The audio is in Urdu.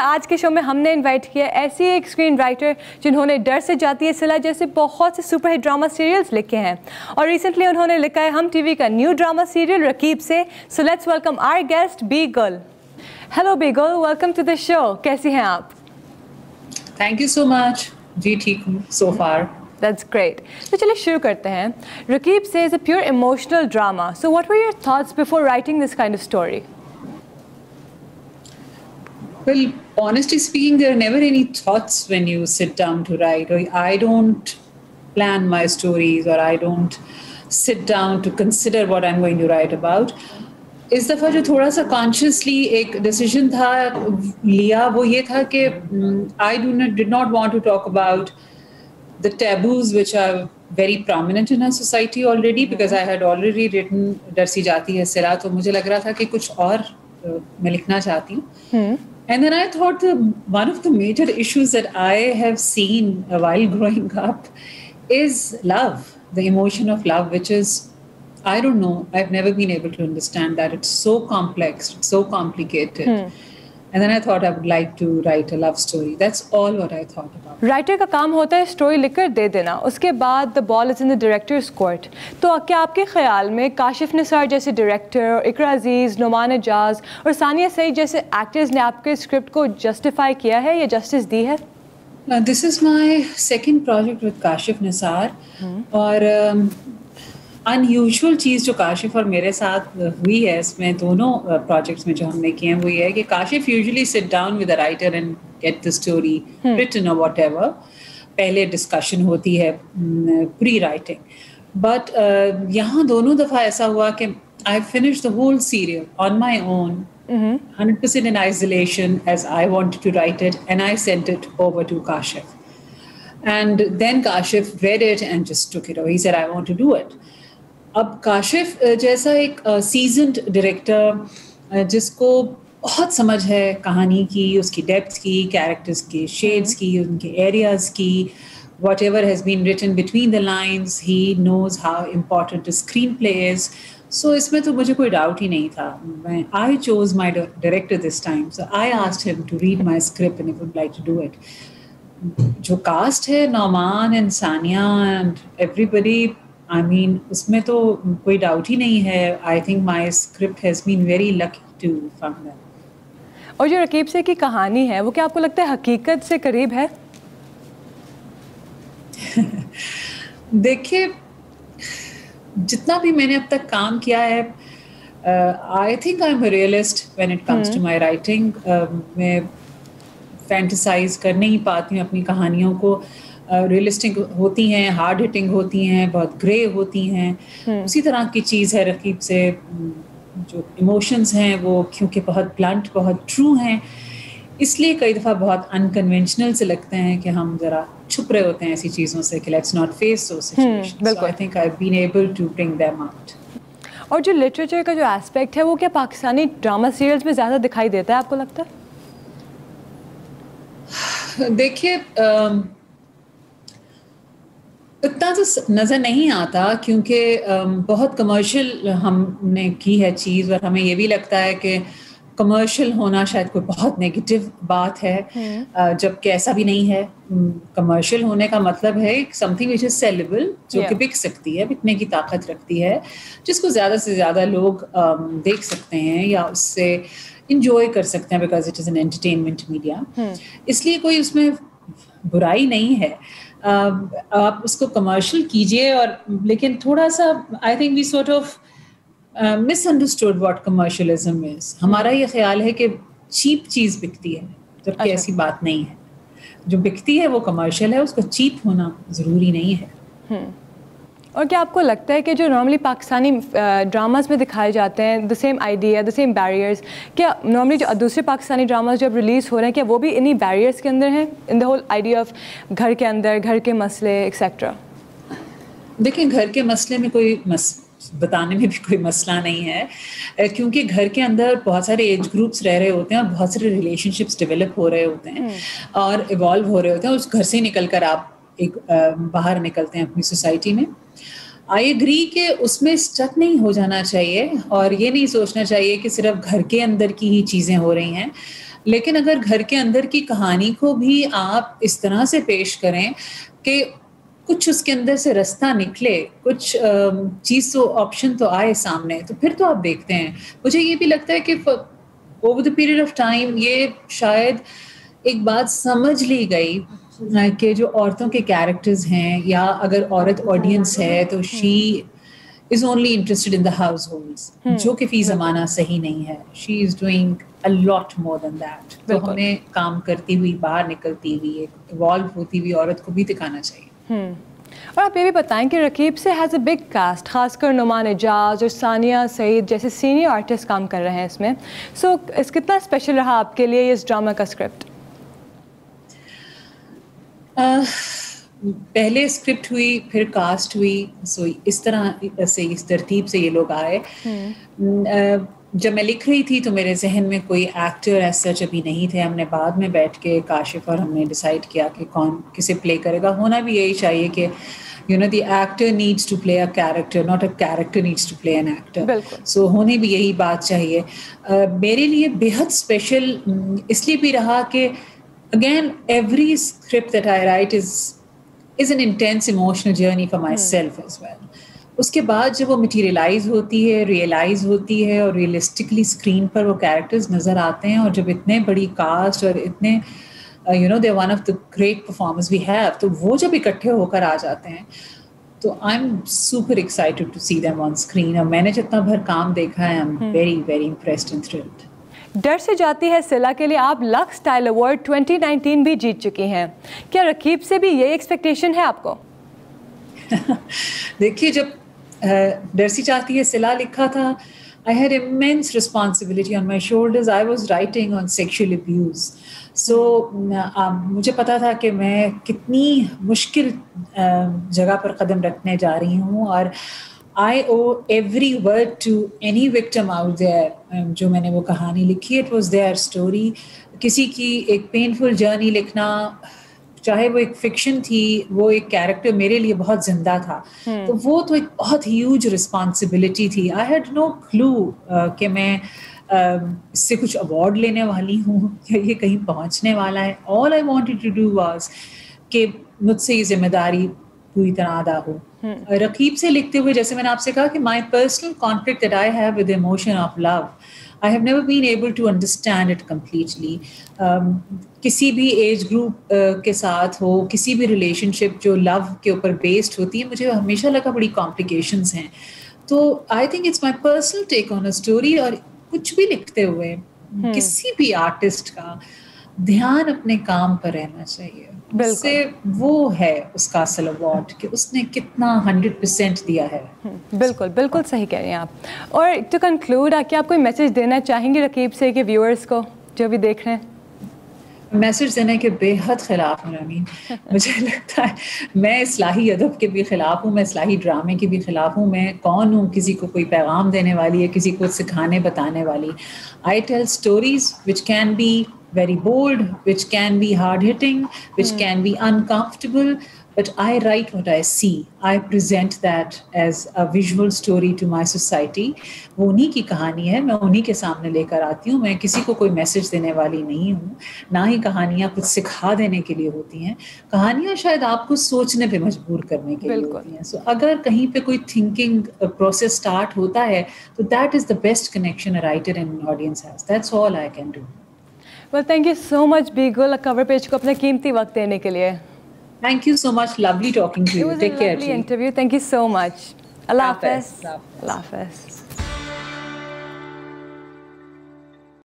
آج کے شو میں ہم نے انوائٹ کیا ایسی ایک اسکرین رائٹر جنہوں نے ڈر سے جاتی ہے صلہ جیسے بہت سے سپر ہٹ ڈراما سیریلز لکھے ہیں، اور ریسنٹلی انہوں نے لکھا ہے ہم ٹی وی کا نیو ڈراما سیریل رقیب سے. So let's welcome our guest B girl. Hello B girl, welcome to the show. کیسی ہیں آپ؟ تھینک یو سو مچ. جی ٹھیک ہوں سو فار. That's great. تو چلیے شروع کرتے ہیں. رقیب سے is a pure emotional drama. So what were your thoughts before writing this kind of story? Well, honestly speaking, there are never any thoughts when you sit down to write. Or I don't plan my stories, or I don't sit down to consider what I'm going to write about. اس دفعہ جو تھوڑا سا کانشیسلی ایک ڈیسیژن تھا لیا وہ یہ تھا کہ I did not want to talk about the taboos which are very prominent in our society already, because I had already written ڈر سی جاتی ہے صلہ، تو مجھے لگ رہا تھا کہ کچھ اور میں لکھنا چاہتی ہوں. And then I thought one of the major issues that I have seen while growing up is love, the emotion of love, which is, I don't know, I've never been able to understand that. It's so complex, it's so complicated. And then I thought I would like to write a love story. That's all what I thought about. Writer کا کام ہوتا ہے اسٹوری لکھ کر دے دینا، اس کے بعد دا بال از ان دا ڈائریکٹرز کورٹ. تو کیا آپ کے خیال میں کاشف نثار جیسے ڈائریکٹر، اقرا عزیز، نعمان اعجاز اور ثانیہ سعید جیسے ایکٹرز نے آپ کے اسکرپٹ کو جسٹیفائی کیا ہے یا جسٹس دی ہے؟ This is my second project with Kashif نثار. اور انیوژول چیز جو کاشف اور میرے ساتھ ہوئی ہے اس میں دونوں پروجیکٹس میں جو ہم نے کیے ہیں وہ یہ ہے کہ Kashif usually sit down with a writer and get the story written اور واٹ ایور. پہلے ڈسکشن ہوتی ہے پری رائٹنگ، بٹ یہاں دونوں دفعہ ایسا ہوا کہ I finish the whole serial on my own 100% in isolation as I wanted to write it, and I sent it over to Kashif. And then Kashif read it and just took it over. He said, I want to do it. اب کاشف جیسا ایک سیزنڈ ڈائریکٹر جس کو بہت سمجھ ہے کہانی کی، اس کی ڈیپتھ کی، کیریکٹرز کی شیڈس کی، ان کے ایریاز کی، whatever has been written between the lines, he knows how important screenplay is. So اس میں تو مجھے کوئی ڈاؤٹ ہی نہیں تھا. I chose my director this time, so I asked him to read my script and he would like to do it. جو کاسٹ ہے Noman and Sania and everybody, I mean, اس میں تو کوئی ڈاؤٹ ہی نہیں ہے. I think my script has been very lucky to find them. اور جو رقیب سے کی کہانی ہے وہ کیا آپ کو لگتا ہے حقیقت سے قریب ہے؟ دیکھیے جتنا بھی میں نے اب تک کام کیا ہے I think I'm a realist when it comes to my writing. میں فینٹسائز کر نہیں پاتی ہوں اپنی کہانیوں کو. ریئلسٹک ہوتی ہیں، ہارڈ ہٹنگ ہوتی ہیں، بہت گرے ہوتی ہیں. اسی طرح کی چیز ہے رقیب سے. جو ایموشنز ہیں وہ کیونکہ بہت بلنٹ، بہت ٹرو ہیں، اس لیے کئی دفعہ بہت انکنونشنل سے لگتے ہیں کہ ہم ذرا چھپ رہے ہوتے ہیں ایسی چیزوں سے کہ let's not face those situations. So I think I have been able to bring them out. اور جو لٹریچر کا جو ایسپیکٹ ہے وہ کیا پاکستانی ڈراما سیریلز میں زیادہ دکھائی دیتا ہے آپ کو لگتا ہے؟ دیکھیے اتنا تو نظر نہیں آتا کیونکہ بہت کمرشل ہم نے کی ہے چیز، اور ہمیں یہ بھی لگتا ہے کہ کمرشل ہونا شاید کوئی بہت نیگیٹو بات ہے، جبکہ ایسا بھی نہیں ہے. کمرشل ہونے کا مطلب ہے some thing which is sellable, جو کہ بک سکتی ہے، بکنے کی طاقت رکھتی ہے، جس کو زیادہ سے زیادہ لوگ دیکھ سکتے ہیں یا اس سے انجوائے کر سکتے ہیں، because it is an entertainment media. اس لیے کوئی اس میں برائی نہیں ہے. آپ اس کو کمرشل کیجیے، اور لیکن تھوڑا سا I think we sort of misunderstood what commercialism is. ہمارا یہ خیال ہے کہ چیپ چیز بکتی ہے، جبکہ ایسی بات نہیں ہے. جو بکتی ہے وہ کمرشل ہے، اس کو چیپ ہونا ضروری نہیں ہے. اور کیا آپ کو لگتا ہے کہ جو نارملی پاکستانی ڈراماز میں دکھائے جاتے ہیں the same idea, the same barriers, کیا نارملی جو دوسرے پاکستانی ڈراماز جب ریلیز ہو رہے ہیں کیا وہ بھی انہی بیریئرز کے اندر ہیں، ان دا ہول آئیڈیا آف گھر کے اندر، گھر کے مسئلے ایکسیٹرا؟ دیکھیں گھر کے مسئلے میں کوئی بتانے میں بھی کوئی مسئلہ نہیں ہے، کیونکہ گھر کے اندر بہت سارے ایج گروپس رہ رہے ہوتے ہیں اور بہت سارے ریلیشن شپس ڈیولپ ہو رہے ہوتے ہیں اور ایوالو ہو رہے ہوتے ہیں. اس گھر سے نکل کر آپ ایک باہر نکلتے ہیں اپنی سوسائٹی میں. آئی ایگری کہ اس میں اسٹک نہیں ہو جانا چاہیے اور یہ نہیں سوچنا چاہیے کہ صرف گھر کے اندر کی ہی چیزیں ہو رہی ہیں. لیکن اگر گھر کے اندر کی کہانی کو بھی آپ اس طرح سے پیش کریں کہ کچھ اس کے اندر سے رستہ نکلے, کچھ چیز تو آپشن تو آئے سامنے, تو پھر تو آپ دیکھتے ہیں. مجھے یہ بھی لگتا ہے کہ over the period of time یہ شاید ایک بات سمجھ لی گئی کہ جو عورتوں کے کیریکٹرز ہیں, یا اگر عورت آڈینس ہے تو she is only interested in the households, جو کہ فی زمانہ صحیح نہیں ہے. She is doing a lot more than that. تو ہمیں کام کرتی ہوئی, باہر نکلتی ہوئی, ایک ایوالو ہوتی ہوئی عورت کو بھی دکھانا چاہیے. اور آپ یہ بھی بتائیں کہ رقیب سے ہیز اے بگ کاسٹ, خاص کر نعمان اعجاز اور ثانیہ سعید جیسے سینئر آرٹسٹ کام کر رہے ہیں اس میں. سو اس کتنا اسپیشل رہا آپ کے لیے اس ڈرامہ کا اسکرپٹ؟ پہلے اسکرپٹ ہوئی, پھر کاسٹ ہوئی, سو اس طرح سے, اس ترتیب سے یہ لوگ آئے. جب میں لکھ رہی تھی تو میرے ذہن میں کوئی ایکٹر ایز سچ ابھی نہیں تھے. ہم نے بعد میں بیٹھ کے کاشف اور ہم نے ڈیسائیڈ کیا کہ کون کسے پلے کرے گا. ہونا بھی یہی چاہیے کہ you know the actor needs to play a character, not a character needs to play an actor. So ہونے بھی یہی بات چاہیے. میرے لیے بےحد اسپیشل اس لیے بھی رہا کہ again every script that I write is an intense emotional journey for myself as well. اس کے بعد جب وہ مٹیریلائز ہوتی ہے, ریئلائز ہوتی ہے, اور ریئلسٹکلی اسکرین پر وہ کیریکٹرز نظر آتے ہیں, اور جب اتنے بڑی کاسٹ اور اتنے you know they one of the great performance we have, تو وہ جب اکٹھے ہو کر آ جاتے ہیں تو I am super excited to see them on screen. اور میں نے جتنا بھر کام دیکھا ہے, I am very very impressed and thrilled. ڈر سے جاتی ہے صلہ کے لیے آپ لکس اسٹائل ایوارڈ 2019 بھی جیت چکی ہیں. کیا رقیب سے بھی یہ ایکسپیکٹیشن ہے آپ کو؟ دیکھیے, جب ڈر سے چاہتی ہے صلہ لکھا تھا, I had immense responsibility on my shoulders. I was writing on sexual abuse. So مجھے پتا تھا کہ میں کتنی مشکل جگہ پر قدم رکھنے جا رہی ہوں, اور I owe every word to any victim out there. جو میں نے وہ کہانی لکھی, it was their story. کسی کی ایک پینفل جرنی لکھنا, چاہے وہ ایک فکشن تھی, وہ ایک کیریکٹر میرے لیے بہت زندہ تھا, تو وہ تو ایک بہت ہیوج رسپانسبلٹی تھی. آئی ہیڈ نو کلو کہ میں اس سے کچھ ایوارڈ لینے والی ہوں یا یہ کہیں پہنچنے والا ہے. All I wanted to do was کہ مجھ سے یہ ذمہ داری پوری طرح ادا ہو. رقیب سے لکھتے ہوئے جیسے میں نے آپ سے کہا کہ my personal conflict that I have with emotion of love, I have never been able to understand it completely. کسی بھی ایج گروپ کے ساتھ ہو, کسی بھی ریلیشن شپ جو لو کے اوپر بیسڈ ہوتی ہے, مجھے ہمیشہ لگا بڑی کمپلیکیشنز ہیں. تو I think it's my personal take on a story. اور کچھ بھی لکھتے ہوئے کسی بھی آرٹسٹ کا دھیان اپنے کام پر رہنا چاہیے. اس سے وہ ہے اس کا اصل ایوارڈ کہ اس نے کتنا 100% دیا ہے. بالکل بالکل صحیح کہہ رہی ہیں آپ. اور ٹو کنکلوڈ, کیا آپ کوئی میسج دینا چاہیں گے رقیب سے کہ ویورز کو جو بھی دیکھ رہے ہیں؟ میسج دینے کے بے حد خلاف ہوں امین. مجھے لگتا ہے میں اصلاحی ادب کے بھی خلاف ہوں, میں اصلاحی ڈرامے کے بھی خلاف ہوں. میں کون ہوں کسی کو کوئی پیغام دینے والی ہے, کسی کو سکھانے بتانے والی. I tell stories which can be very bold, which can be hard-hitting, which can be uncomfortable, but I write what I see. I present that as a visual story to my society. وہ انہی کی کہانی ہے, میں انہی کے سامنے لے کر آتی ہوں. میں کسی کو کوئی میسج دینے والی نہیں ہوں, نہ ہی کہانیاں کچھ سکھا دینے کے لیے ہوتی ہیں. کہانیاں شاید آپ کو سوچنے پہ مجبور کرنے کے لیے ہوتی ہیں. سو اگر کہیں پہ کوئی تھنکنگ پروسیس اسٹارٹ ہوتا ہے تو that is the best connection a writer and an audience has. That's all I can do. Well, thank you so much, Beagle, cover page کو اپنا قیمتی وقت دینے کے لیے. Thank you so much. Lovely talking to you. Take care. It was a lovely interview. Thank you so much. Allah Hafiz. Allah Hafiz.